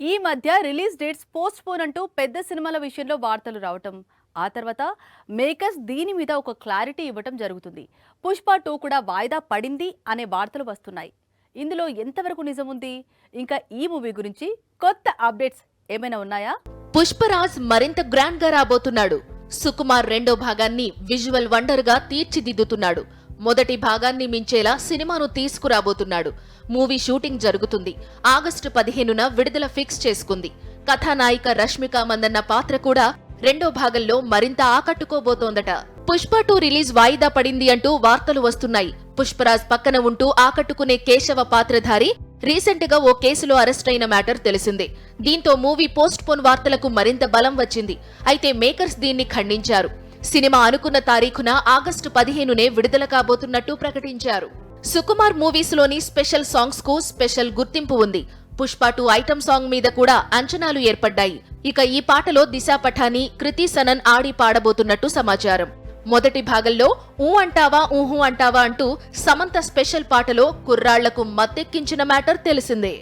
ఈ మధ్య release dates post phone అంటూ పెద్ద సినిమాల విషయంలో వార్తలు రావటం, ఆ తర్వాత మేకర్స్ దీని మీద ఒక క్లారిటీ ఇవ్వటం జరుగుతుంది. పుష్ప 2 కూడా వాయిదా పడింది అనే వార్తలు వస్తున్నాయి. ఇందులో ఎంతవరకు నిజం ఉంది? ఇంకా ఈ మూవీ గురించి కొత్త అప్డేట్స్ ఏమైనా ఉన్నాయా? పుష్పరాజ్ మరింత గ్రాండ్ గా రాబోతున్నాడు. సుకుమార్ రెండో భాగాన్ని విజువల్ వండర్ గా తీర్చిదిద్దుతున్నాడు. మొదటి భాగాన్ని మించేలా సినిమాను తీసుకురాబోతున్నాడు. మూవీ షూటింగ్ జరుగుతుంది. ఆగస్టు 15న విడుదల ఫిక్స్ చేసుకుంది. కథానాయిక రష్మిక మందన్న పాత్ర కూడా రెండో భాగంలో మరింత ఆకట్టుకోబోతోందట. పుష్ప 2 రిలీజ్ వాయిదా పడింది అంటూ వార్తలు వస్తున్నాయి. పుష్పరాజ్ పక్కన ఉంటూ ఆకట్టుకునే కేశవ పాత్రధారి రీసెంట్ గా ఓ కేసులో అరెస్ట్ అయిన మ్యాటర్ తెలిసిందే. దీంతో మూవీ పోస్ట్ పోన్ వార్తలకు మరింత బలం వచ్చింది. అయితే మేకర్స్ దీన్ని ఖండించారు. సినిమా అనుకున్న తారీఖున ఆగస్టు 15నే విడుదల కాబోతున్నట్టు ప్రకటించారు. సుకుమార్ మూవీస్ లోని స్పెషల్ సాంగ్స్ కు స్పెషల్ గుర్తింపు ఉంది. పుష్ప 2 ఐటమ్ సాంగ్ మీద కూడా అంచనాలు ఏర్పడ్డాయి. ఇక ఈ పాటలో దిశా పఠాని, కృతి సనన్ ఆడి పాడబోతున్నట్టు సమాచారం. మొదటి భాగంలో ఊ అంటావా ఊహు అంటావా అంటూ సమంత స్పెషల్ పాటలో కుర్రాళ్లకు మత్తెక్కించిన మ్యాటర్ తెలిసిందే.